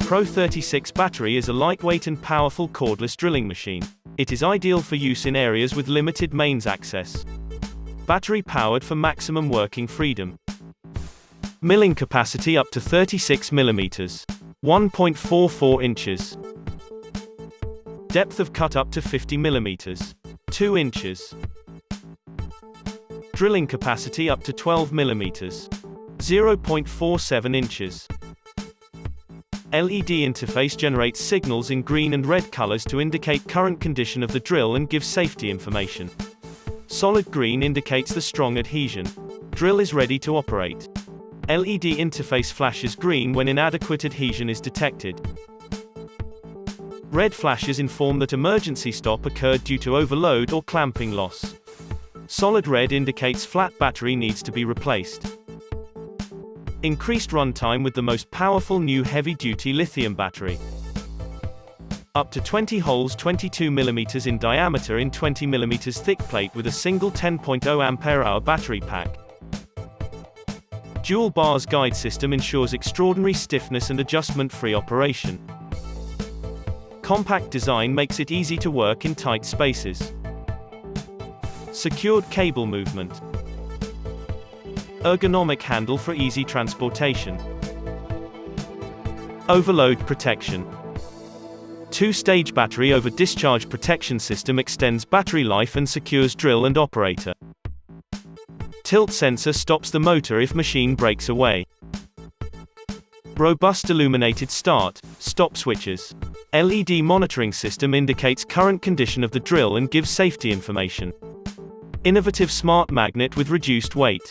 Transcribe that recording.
PRO-36 battery is a lightweight and powerful cordless drilling machine. It is ideal for use in areas with limited mains access. Battery powered for maximum working freedom. Milling capacity up to 36 mm. 1.44 inches. Depth of cut up to 50 mm. 2 inches. Drilling capacity up to 12 mm. 0.47 inches. LED interface generates signals in green and red colors to indicate current condition of the drill and give safety information. Solid green indicates the strong adhesion. Drill is ready to operate. LED interface flashes green when inadequate adhesion is detected. Red flashes inform that emergency stop occurred due to overload or clamping loss. Solid red indicates flat battery needs to be replaced. Increased runtime with the most powerful new heavy-duty lithium battery. Up to 20 holes 22 mm in diameter in 20 mm thick plate with a single 10.0 Ah battery pack. Dual bars guide system ensures extraordinary stiffness and adjustment-free operation. Compact design makes it easy to work in tight spaces. Secured cable movement. Ergonomic handle for easy transportation. Overload protection. Two-stage battery over discharge protection system extends battery life and secures drill and operator. Tilt sensor stops the motor if machine breaks away. Robust illuminated start, stop switches. LED monitoring system indicates current condition of the drill and gives safety information. Innovative smart magnet with reduced weight.